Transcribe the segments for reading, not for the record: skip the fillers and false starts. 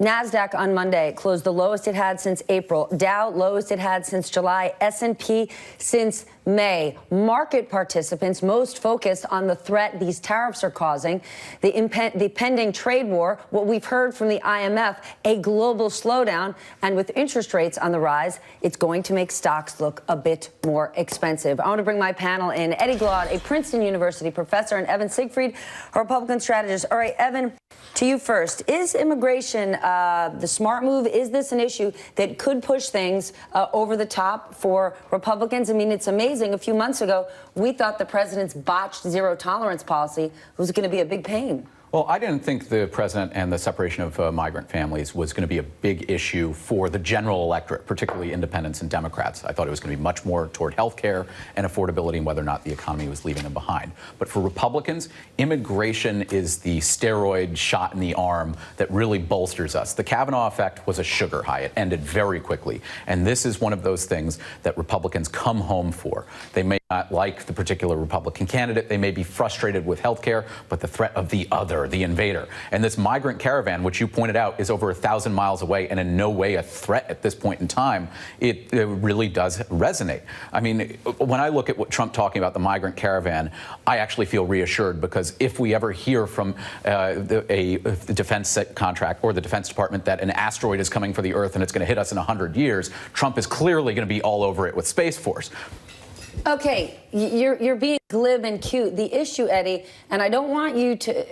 NASDAQ on Monday closed the lowest it had since April. Dow lowest it had since July. S&P since May. Market participants most focused on the threat these tariffs are causing, the pending trade war, what we've heard from the IMF, a global slowdown, and with interest rates on the rise, it's going to make stocks look a bit more expensive. I want to bring my panel in. Eddie Glaude, a Princeton University professor, and Evan Siegfried, a Republican strategist. All right, Evan, to you first. Is immigration the smart move? Is this an issue that could push things over the top for Republicans? I mean, it's amazing. A few months ago, we thought the president's botched zero tolerance policy was going to be a big pain. Well, I didn't think the president and the separation of migrant families was going to be a big issue for the general electorate, particularly independents and Democrats. I thought it was going to be much more toward health care and affordability and whether or not the economy was leaving them behind. But for Republicans, immigration is the steroid shot in the arm that really bolsters us. The Kavanaugh effect was a sugar high. It ended very quickly. And this is one of those things that Republicans come home for. They may not like the particular Republican candidate. They may be frustrated with health care, but the threat of the other, the invader. And this migrant caravan, which you pointed out, is over 1,000 miles away and in no way a threat at this point in time. It really does resonate. I mean, when I look at what Trump talking about the migrant caravan, I actually feel reassured, because if we ever hear from a defense contract or the Defense Department that an asteroid is coming for the Earth and it's going to hit us in 100 years, Trump is clearly going to be all over it with Space Force. Okay, you're being glib and cute. The issue, Eddie, and I don't want you to...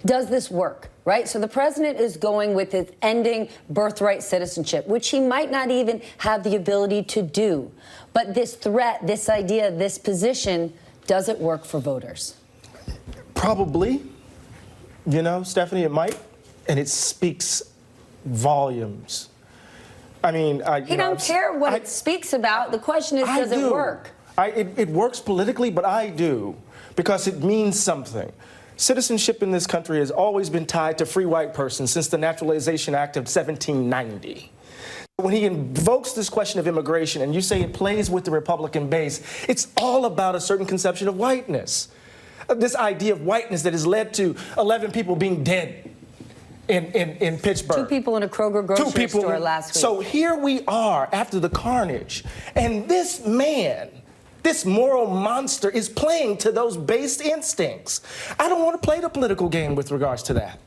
Does this work, right? So the president is going with his ending birthright citizenship, which he might not even have the ability to do. But this threat, this idea, this position, does it work for voters? Probably. You know, Stephanie, it might. And it speaks volumes. I mean, you don't care what it speaks about. The question is, does it work? It works politically, but I do, because it means something. Citizenship in this country has always been tied to free white persons since the Naturalization Act of 1790. When he invokes this question of immigration and you say it plays with the Republican base, it's all about a certain conception of whiteness. This idea of whiteness that has led to 11 people being dead in Pittsburgh. 2 people in a Kroger grocery store last week. So here we are after the carnage, and this man, this moral monster, is playing to those base instincts. I don't want to play the political game with regards to that.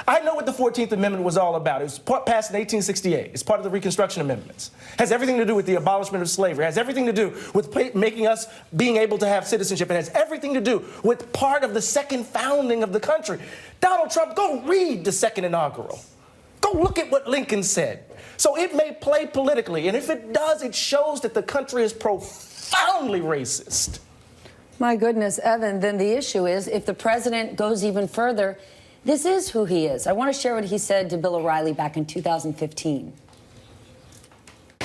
I know what the 14th Amendment was all about. It was passed in 1868. It's part of the Reconstruction Amendments. It has everything to do with the abolishment of slavery. It has everything to do with making us being able to have citizenship. It has everything to do with part of the second founding of the country. Donald Trump, go read the second inaugural. Go look at what Lincoln said. So it may play politically, and if it does, it shows that the country is profoundly racist. My goodness, Evan, then the issue is, if the president goes even further, this is who he is. I want to share what he said to Bill O'Reilly back in 2015.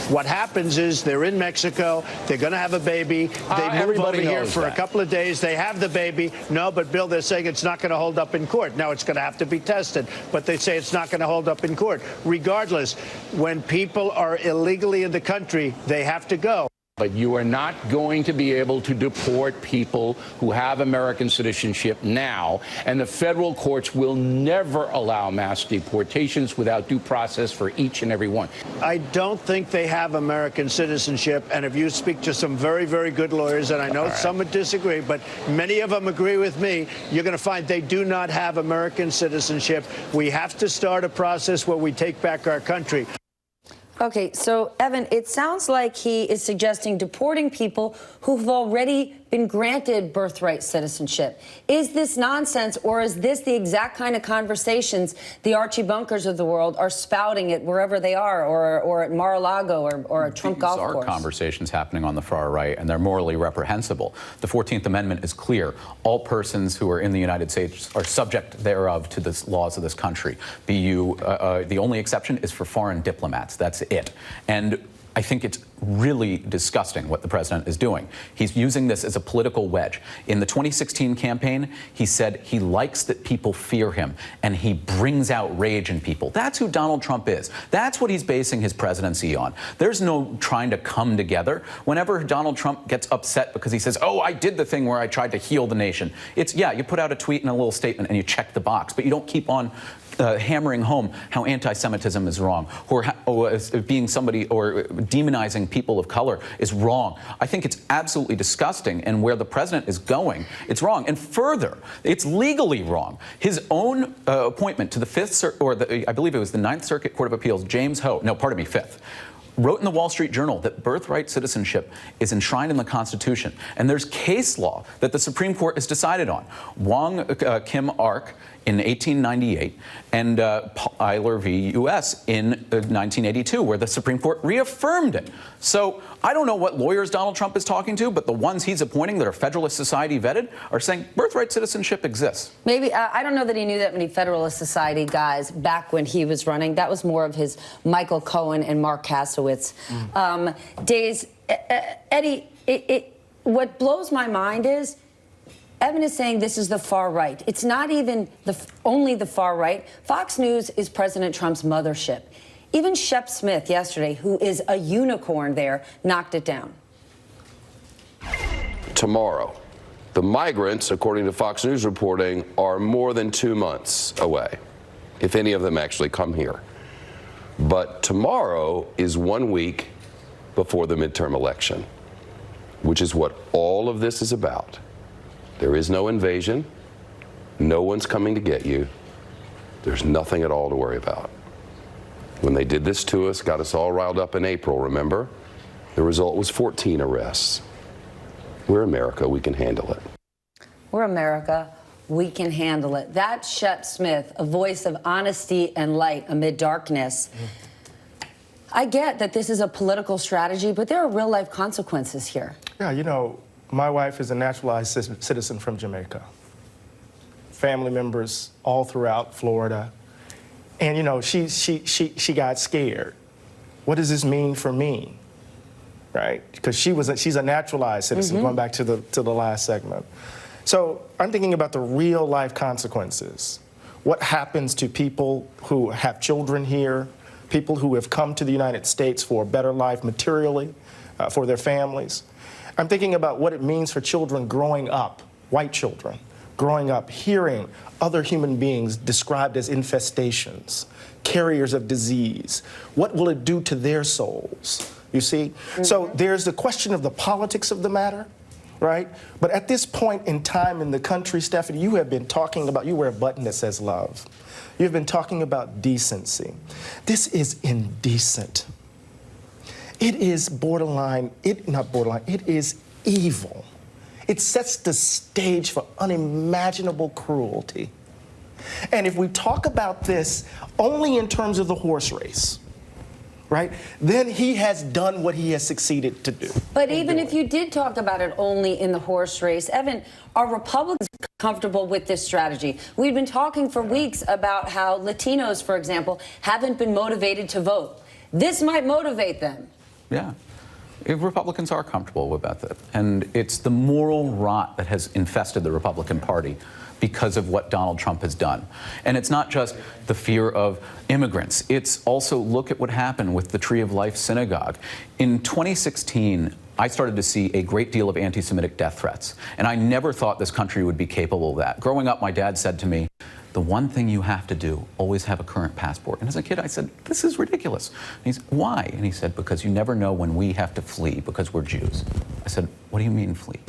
What happens is they're in Mexico, they're going to have a baby, they move over here for a couple of days, they have the baby. No, but Bill, they're saying it's not going to hold up in court. Now it's going to have to be tested, but they say it's not going to hold up in court. Regardless, when people are illegally in the country, they have to go. But you are not going to be able to deport people who have American citizenship now, and the federal courts will never allow mass deportations without due process for each and every one. I don't think they have American citizenship, and if you speak to some very, very good lawyers, and I know some would disagree, but many of them agree with me, you're going to find they do not have American citizenship. We have to start a process where we take back our country. Okay, so, Evan, it sounds like he is suggesting deporting people who've already been granted birthright citizenship. Is this nonsense, or is this the exact kind of conversations the Archie Bunkers of the world are spouting at wherever they are, or at Mar-a-Lago or at Trump Golf Course? These are conversations happening on the far right, and they're morally reprehensible. The 14th Amendment is clear. All persons who are in the United States are subject thereof to the laws of this country. The only exception is for foreign diplomats. That's it. And I think it's really disgusting what the president is doing. He's using this as a political wedge. In the 2016 campaign, he said he likes that people fear him, and he brings out rage in people. That's who Donald Trump is. That's what he's basing his presidency on. There's no trying to come together. Whenever Donald Trump gets upset because he says, oh, I did the thing where I tried to heal the nation, it's, yeah, you put out a tweet and a little statement and you check the box, but you don't keep on hammering home how anti-Semitism is wrong, or being somebody or demonizing people of color is wrong. I think it's absolutely disgusting, and where the president is going, it's wrong. And further, it's legally wrong. His own appointment to the I believe it was the Ninth Circuit Court of Appeals, James Ho, no, pardon me, Fifth, wrote in the Wall Street Journal that birthright citizenship is enshrined in the Constitution. And there's case law that the Supreme Court has decided on. Wong Kim Ark in 1898 and Eiler v. U.S. in 1982, where the Supreme Court reaffirmed it. So I don't know what lawyers Donald Trump is talking to, but the ones he's appointing that are Federalist Society vetted are saying birthright citizenship exists. Maybe, I don't know that he knew that many Federalist Society guys back when he was running. That was more of his Michael Cohen and Mark Kasowitz days. Eddie, what blows my mind is Evan is saying this is the far right. It's not even only the far right. Fox News is President Trump's mothership. Even Shep Smith yesterday, who is a unicorn there, knocked it down. Tomorrow, the migrants, according to Fox News reporting, are more than 2 months away, if any of them actually come here. But tomorrow is 1 week before the midterm election, which is what all of this is about. There is no invasion. No one's coming to get you. There's nothing at all to worry about. When they did this to us, got us all riled up in April, remember? The result was 14 arrests. We're America, we can handle it. We're America, we can handle it. That's Shep Smith, a voice of honesty and light amid darkness. I get that this is a political strategy, but there are real-life consequences here. Yeah, you know, my wife is a naturalized citizen from Jamaica. Family members all throughout Florida. And, you know, she got scared. What does this mean for me? Right? Because she's a naturalized citizen, going back to the last segment. So I'm thinking about the real life consequences. What happens to people who have children here, people who have come to the United States for a better life materially, for their families. I'm thinking about what it means for children growing up, white children, growing up hearing other human beings described as infestations, carriers of disease. What will it do to their souls? You see? So there's the question of the politics of the matter, right? But at this point in time in the country, Stephanie, you have been talking about, you wear a button that says love. You've been talking about decency. This is indecent. It is borderline, not borderline, it is evil. It sets the stage for unimaginable cruelty. And if we talk about this only in terms of the horse race, right, then he has done what he has succeeded to do. But even if you did talk about it only in the horse race, Evan, are Republicans comfortable with this strategy? We've been talking for weeks about how Latinos, for example, haven't been motivated to vote. This might motivate them. Yeah. Republicans are comfortable about that. And it's the moral rot that has infested the Republican Party because of what Donald Trump has done. And it's not just the fear of immigrants. It's also, look at what happened with the Tree of Life Synagogue. In 2016, I started to see a great deal of anti-Semitic death threats. And I never thought this country would be capable of that. Growing up, my dad said to me, the one thing you have to do, always have a current passport. And as a kid, I said, this is ridiculous. And he said, why? And he said, because you never know when we have to flee because we're Jews. I said, what do you mean flee?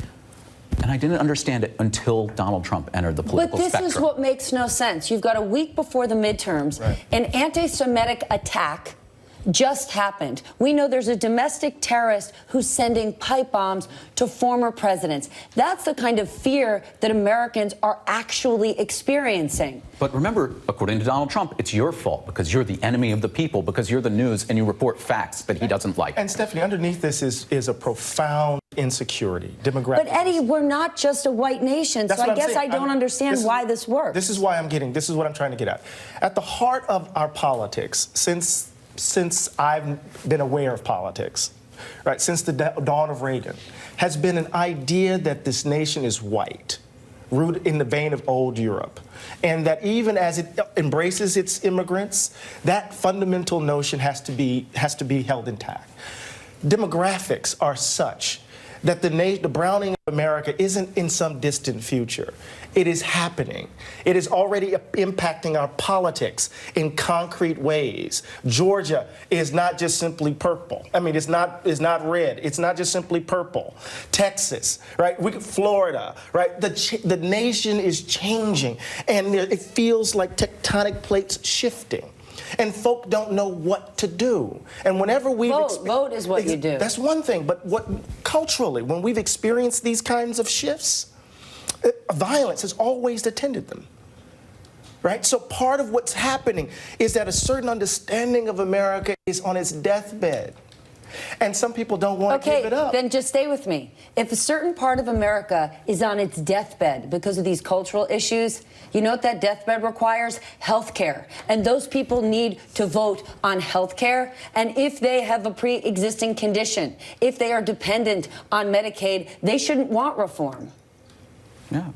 And I didn't understand it until Donald Trump entered the political spectrum. But this is what makes no sense. You've got a week before the midterms, an anti-Semitic attack just happened. We know there's a domestic terrorist who's sending pipe bombs to former presidents. That's the kind of fear that Americans are actually experiencing. But remember, according to Donald Trump, it's your fault because you're the enemy of the people, because you're the news and you report facts that he doesn't like. And Stephanie, underneath this is a profound insecurity, demographic. But Eddie, we're not just a white nation, so I guess I don't understand why this works. This is what I'm trying to get at. At the heart of our politics, since I've been aware of politics, right, since the dawn of Reagan, has been an idea that this nation is white, rooted in the vein of old Europe, and that even as it embraces its immigrants, that fundamental notion has to be held intact. Demographics are such that the browning of America isn't in some distant future. It is happening. It is already impacting our politics in concrete ways. Georgia is not just simply purple. I mean, it's not red. It's not just simply purple. Texas, right? Florida, right? The nation is changing, and it feels like tectonic plates shifting. And folk don't know what to do. And whenever we vote is what you do. That's one thing. But culturally, when we've experienced these kinds of shifts, violence has always attended them. Right? So part of what's happening is that a certain understanding of America is on its deathbed. And some people don't want to give it up. Okay, then just stay with me. If a certain part of America is on its deathbed because of these cultural issues, you know what that deathbed requires? Health care. And those people need to vote on health care. And if they have a pre-existing condition, if they are dependent on Medicaid, they shouldn't want reform. Yeah.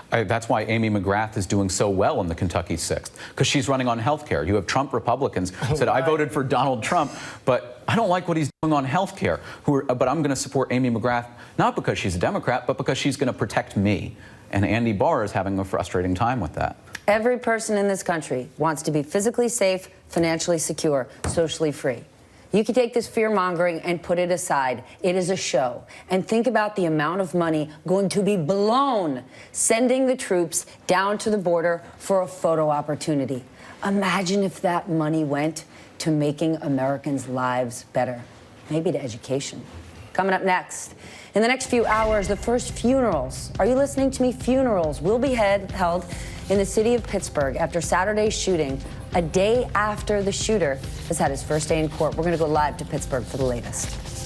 That's why Amy McGrath is doing so well in the Kentucky 6th, because she's running on health care. You have Trump Republicans who said, I voted for Donald Trump, but I don't like what he's doing on health care. But I'm going to support Amy McGrath, not because she's a Democrat, but because she's going to protect me. And Andy Barr is having a frustrating time with that. Every person in this country wants to be physically safe, financially secure, socially free. You can take this fear-mongering and put it aside. It is a show. And think about the amount of money going to be blown sending the troops down to the border for a photo opportunity. Imagine if that money went to making Americans' lives better, maybe to education. Coming up next, in the next few hours, the first funerals. Are you listening to me? Funerals will be held in the city of Pittsburgh after Saturday's shooting, a day after the shooter has had his first day in court. We're going to go live to Pittsburgh for the latest.